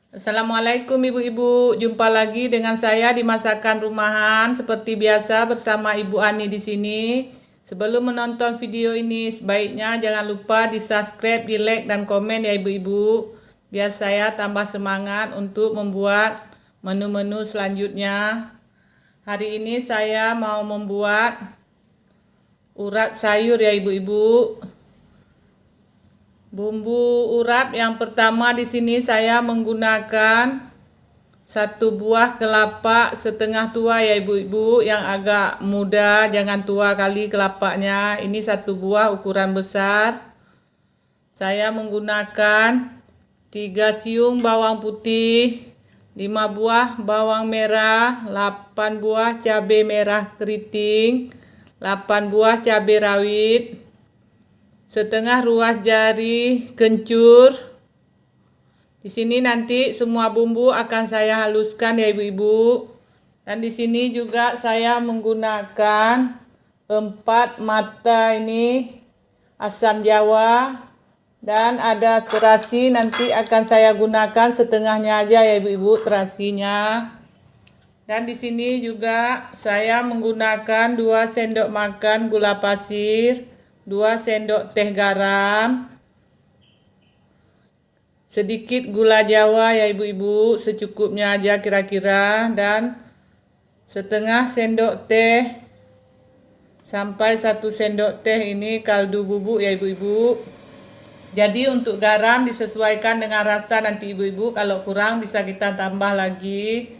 Assalamualaikum ibu-ibu, jumpa lagi dengan saya di masakan rumahan seperti biasa bersama Ibu Ani di sini. Sebelum menonton video ini, sebaiknya jangan lupa di subscribe, di like, dan komen ya ibu-ibu, biar saya tambah semangat untuk membuat menu-menu selanjutnya. Hari ini saya mau membuat urat sayur ya ibu-ibu. Bumbu urap yang pertama di sini saya menggunakan satu buah kelapa setengah tua ya ibu-ibu, yang agak muda, jangan tua kali kelapanya. Ini satu buah ukuran besar. Saya menggunakan 3 siung bawang putih, 5 buah bawang merah, 8 buah cabai merah keriting, 8 buah cabai rawit, setengah ruas jari kencur. Di sini nanti semua bumbu akan saya haluskan ya ibu-ibu. Dan di sini juga saya menggunakan 4 mata ini asam jawa, dan ada terasi, nanti akan saya gunakan setengahnya aja ya ibu-ibu terasinya. Dan di sini juga saya menggunakan 2 sendok makan gula pasir, 2 sendok teh garam, sedikit gula jawa ya ibu-ibu, secukupnya aja kira-kira, dan setengah sendok teh sampai 1 sendok teh ini kaldu bubuk ya ibu-ibu. Jadi untuk garam disesuaikan dengan rasa nanti ibu-ibu, kalau kurang bisa kita tambah lagi.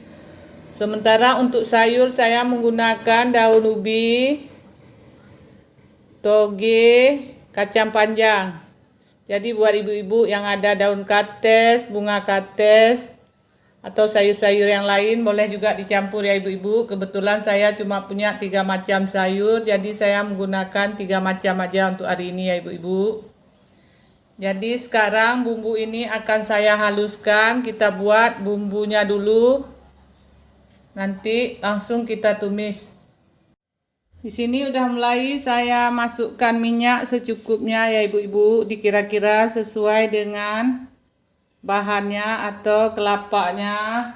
Sementara untuk sayur saya menggunakan daun ubi, toge, kacang panjang. Jadi buat ibu-ibu yang ada daun kates, bunga kates, atau sayur-sayur yang lain boleh juga dicampur ya ibu-ibu. Kebetulan saya cuma punya 3 macam sayur, jadi saya menggunakan 3 macam aja untuk hari ini ya ibu-ibu. Jadi sekarang bumbu ini akan saya haluskan. Kita buat bumbunya dulu, nanti langsung kita tumis. Di sini udah mulai saya masukkan minyak secukupnya ya ibu-ibu, dikira-kira sesuai dengan bahannya atau kelapanya.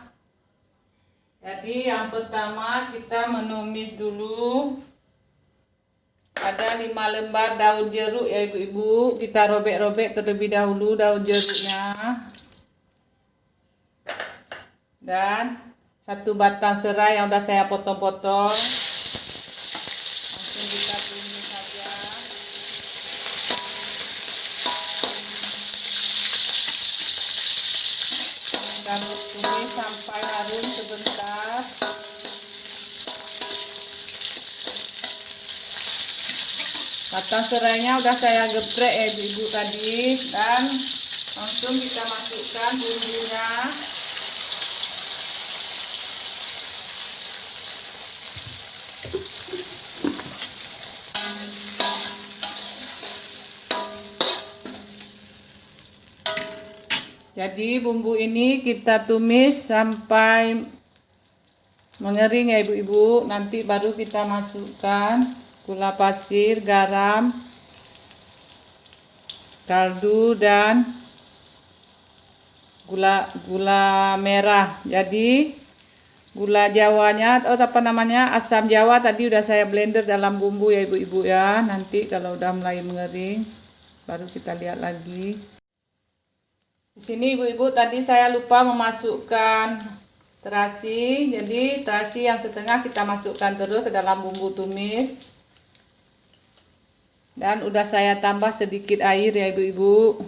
Jadi yang pertama kita menumis dulu. Ada 5 lembar daun jeruk ya ibu-ibu, kita robek-robek terlebih dahulu daun jeruknya. Dan 1 batang serai yang udah saya potong-potong. Tumis sampai harum sebentar. Batang serainya udah saya geprek ya ibu-ibu tadi, dan langsung kita masukkan bumbunya. Jadi bumbu ini kita tumis sampai mengering ya ibu-ibu. Nanti baru kita masukkan gula pasir, garam, kaldu, dan gula merah. Jadi gula jawanya atau apa namanya, asam jawa tadi udah saya blender dalam bumbu ya ibu-ibu ya. Nanti kalau udah mulai mengering baru kita lihat lagi. Di sini ibu-ibu tadi saya lupa memasukkan terasi. Jadi terasi yang setengah kita masukkan terus ke dalam bumbu tumis. Dan udah saya tambah sedikit air ya ibu-ibu.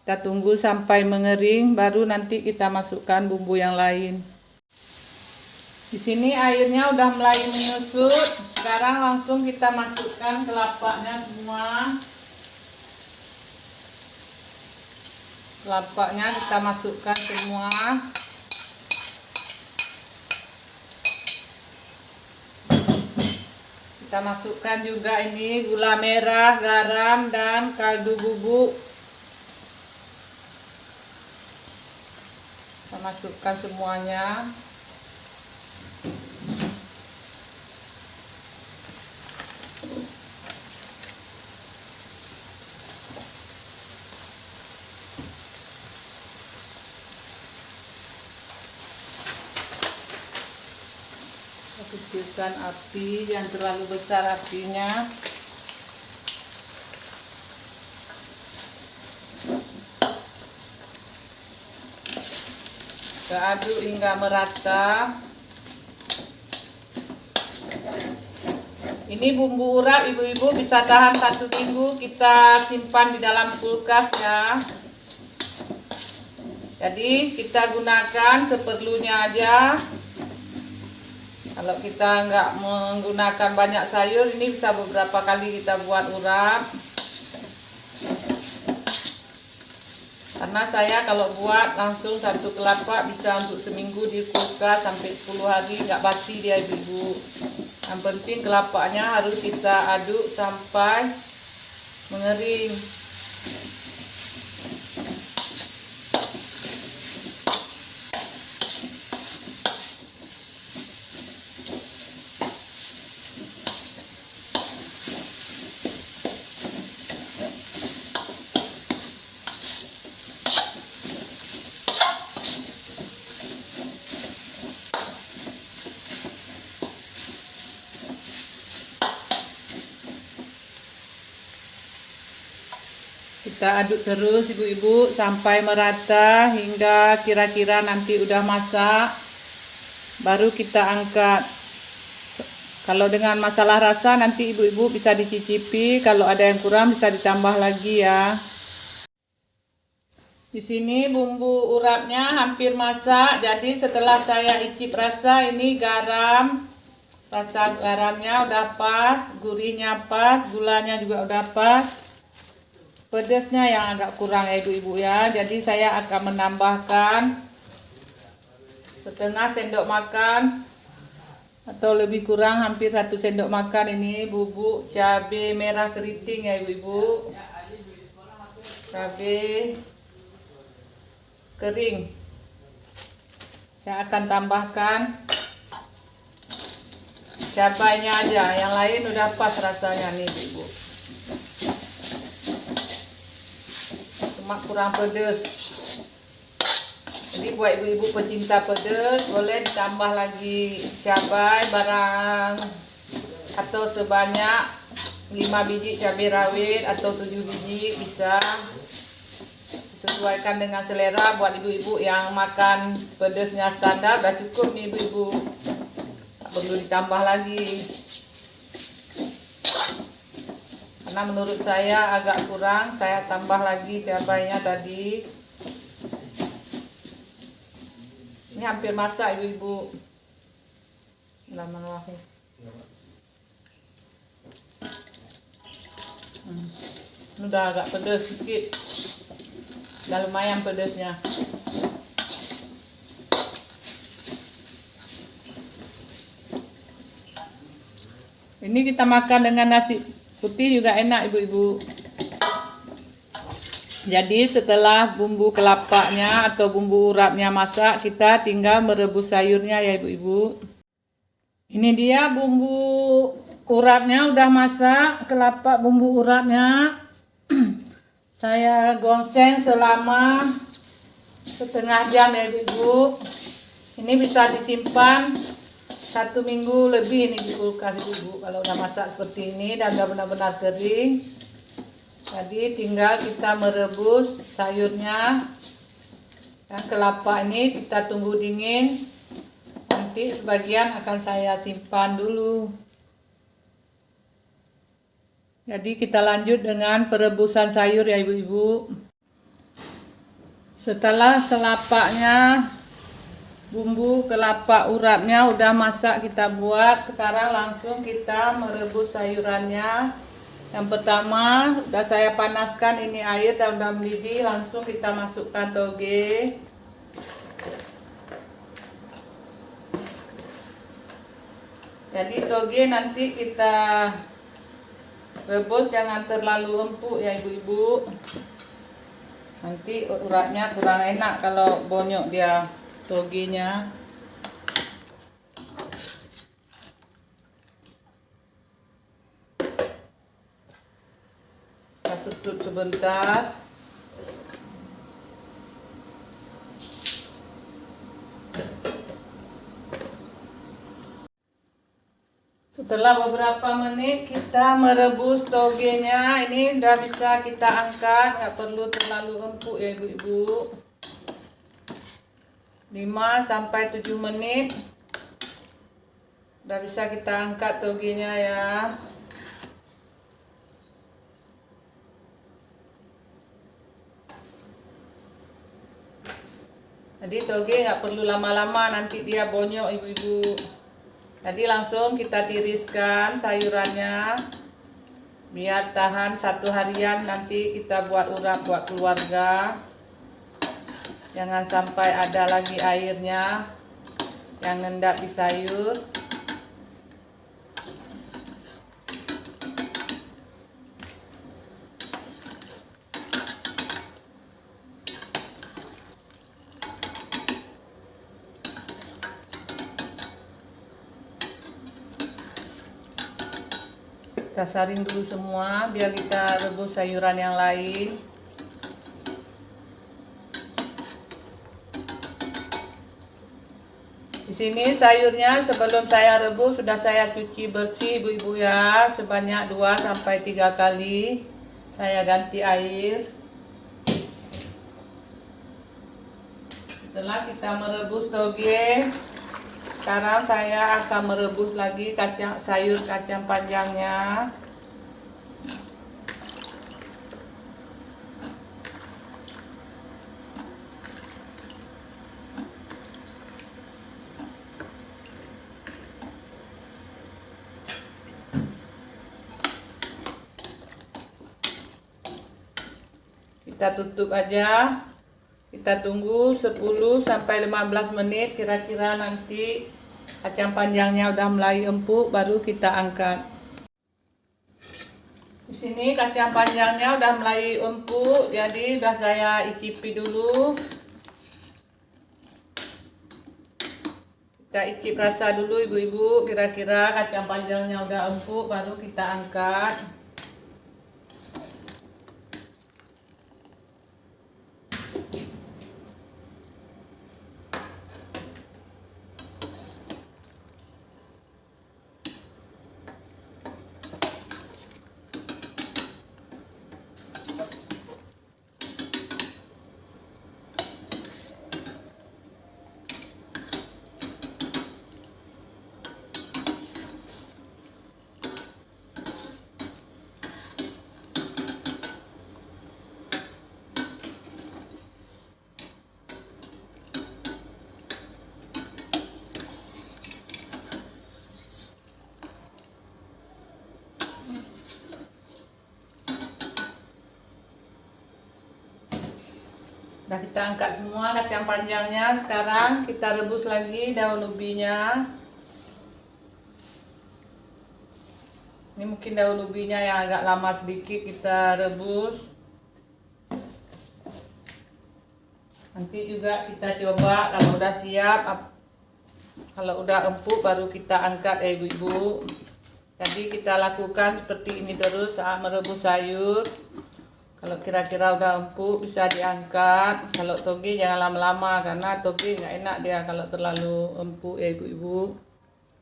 Kita tunggu sampai mengering, baru nanti kita masukkan bumbu yang lain. Di sini airnya udah mulai menyusut. Sekarang langsung kita masukkan kelapanya semua. Kelapanya kita masukkan semua. Kita masukkan juga ini gula merah, garam, dan kaldu bubuk. Kita masukkan semuanya. kecilkan api, jangan terlalu besar apinya. Kita aduk hingga merata. Ini bumbu urap ibu-ibu bisa tahan 1 minggu, kita simpan di dalam kulkas ya. Jadi kita gunakan seperlunya aja. Kalau kita nggak menggunakan banyak sayur, ini bisa beberapa kali kita buat urap. Karena saya kalau buat langsung 1 kelapa bisa untuk seminggu di kulkas sampai 10 hari, nggak basi dia ibu-ibu. Yang penting kelapanya harus kita aduk sampai mengering. Kita aduk terus ibu-ibu sampai merata hingga kira-kira nanti udah masak. Baru kita angkat. Kalau dengan masalah rasa nanti ibu-ibu bisa dicicipi. Kalau ada yang kurang bisa ditambah lagi ya. Di sini bumbu urapnya hampir masak. Jadi setelah saya icip rasa, ini garam. Rasa garamnya udah pas, gurihnya pas, gulanya juga udah pas. Pedasnya yang agak kurang ya ibu-ibu ya. Jadi saya akan menambahkan setengah sendok makan atau lebih kurang hampir 1 sendok makan ini bubuk cabai merah keriting ya ibu-ibu. Cabai kering. Saya akan tambahkan cabainya aja, yang lain udah pas rasanya nih ibu-ibu. Cuma kurang pedas. Jadi buat ibu-ibu pecinta pedas boleh ditambah lagi cabai barang atau sebanyak 5 biji cabai rawit atau 7 biji bisa, disesuaikan dengan selera. Buat ibu-ibu yang makan pedasnya standar udah cukup nih ibu-ibu, tak perlu ditambah lagi. Karena menurut saya agak kurang, saya tambah lagi cabainya tadi. Ini hampir masak ibu-ibu. Bismillahirrahmanirrahim. Ini udah agak pedas sedikit. Udah lumayan pedasnya. Ini kita makan dengan nasi putih juga enak ibu-ibu. Jadi setelah bumbu kelapanya atau bumbu urapnya masak, kita tinggal merebus sayurnya ya ibu-ibu. Ini dia bumbu urapnya udah masak, kelapa bumbu urapnya. Saya gongseng selama setengah jam ya ibu-ibu. Ini bisa disimpan 1 minggu lebih nih di kulkas ibu, kalau udah masak seperti ini dan udah benar-benar kering. Jadi tinggal kita merebus sayurnya. Dan kelapa ini kita tunggu dingin. Nanti sebagian akan saya simpan dulu. Jadi kita lanjut dengan perebusan sayur ya ibu-ibu. Setelah kelapanya, bumbu kelapa urapnya udah masak kita buat, sekarang langsung kita merebus sayurannya. Yang pertama udah saya panaskan ini air dan udah mendidih, langsung kita masukkan toge. Jadi toge nanti kita rebus jangan terlalu empuk ya ibu-ibu. Nanti urapnya kurang enak kalau bonyok dia togenya. Kita tutup sebentar. Setelah beberapa menit kita merebus togenya, ini udah bisa kita angkat, nggak perlu terlalu empuk ya ibu-ibu. 5-7 menit udah bisa kita angkat togenya ya. Jadi toge nggak perlu lama-lama, nanti dia bonyok ibu-ibu. Jadi langsung kita tiriskan sayurannya biar tahan 1 harian, nanti kita buat urap buat keluarga. Jangan sampai ada lagi airnya yang ngendap di sayur. Kita saring dulu semua biar kita rebus sayuran yang lain. Di sini sayurnya sebelum saya rebus sudah saya cuci bersih ibu-ibu ya, sebanyak 2-3 kali saya ganti air. Setelah kita merebus toge, sekarang saya akan merebus lagi sayur kacang panjangnya. Kita tutup aja. Kita tunggu 10-15 menit, kira-kira nanti kacang panjangnya udah mulai empuk, baru kita angkat. Di sini kacang panjangnya udah mulai empuk, jadi udah saya icipi dulu. Kita icip rasa dulu ibu-ibu, kira-kira kacang panjangnya udah empuk, baru kita angkat. Nah, kita angkat semua kacang panjangnya. Sekarang kita rebus lagi daun ubinya. Ini mungkin daun ubinya yang agak lama sedikit kita rebus. Nanti juga kita coba kalau udah siap, kalau udah empuk baru kita angkat ya ibu-ibu. Jadi kita lakukan seperti ini terus saat merebus sayur. Kalau kira-kira udah empuk bisa diangkat. Kalau toge jangan lama-lama karena toge nggak enak dia kalau terlalu empuk ya ibu-ibu.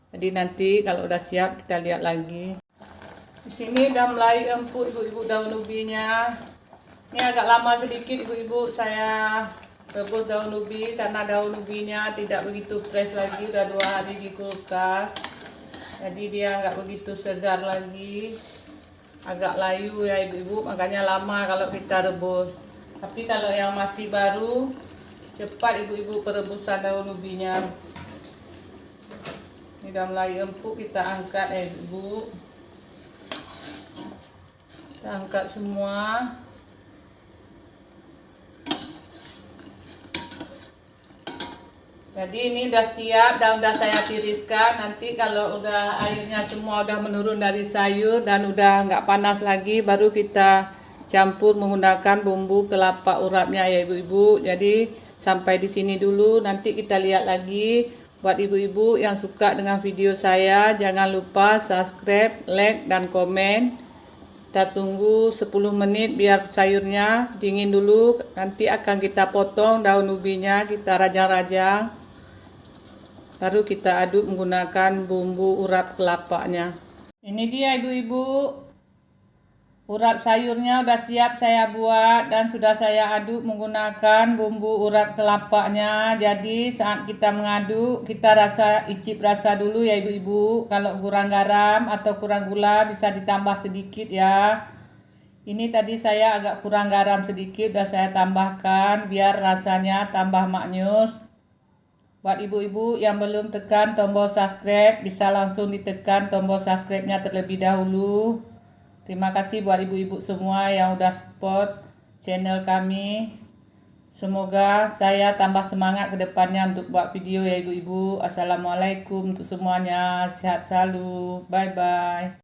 Jadi nanti kalau udah siap kita lihat lagi. Di sini udah mulai empuk ibu-ibu daun ubinya. Ini agak lama sedikit ibu-ibu saya rebus daun ubi karena daun ubinya tidak begitu fresh lagi, udah 2 hari di kulkas. Jadi dia nggak begitu segar lagi. Agak layu ya ibu-ibu, makanya lama kalau kita rebus. Tapi kalau yang masih baru, cepat ibu-ibu perebusan daun ubinya. Ini udah mulai empuk, kita angkat ya ibu. Kita angkat semua. Jadi ini udah siap dan udah saya tiriskan. Nanti kalau udah airnya semua udah menurun dari sayur dan udah nggak panas lagi, baru kita campur menggunakan bumbu kelapa urapnya ya ibu-ibu. Jadi sampai di sini dulu, nanti kita lihat lagi. Buat ibu-ibu yang suka dengan video saya, jangan lupa subscribe, like, dan komen. Kita tunggu 10 menit biar sayurnya dingin dulu. Nanti akan kita potong daun ubinya, kita rajang-rajang. Baru kita aduk menggunakan bumbu urap kelapanya. Ini dia ibu-ibu, urap sayurnya udah siap saya buat dan sudah saya aduk menggunakan bumbu urap kelapanya. Jadi saat kita mengaduk, kita icip rasa dulu ya ibu-ibu. Kalau kurang garam atau kurang gula bisa ditambah sedikit ya. Ini tadi saya agak kurang garam sedikit, udah saya tambahkan biar rasanya tambah maknyus. Buat ibu-ibu yang belum tekan tombol subscribe, bisa langsung ditekan tombol subscribe-nya terlebih dahulu. Terima kasih buat ibu-ibu semua yang udah support channel kami. Semoga saya tambah semangat ke depannya untuk buat video ya ibu-ibu. Assalamualaikum untuk semuanya. Sehat selalu. Bye-bye.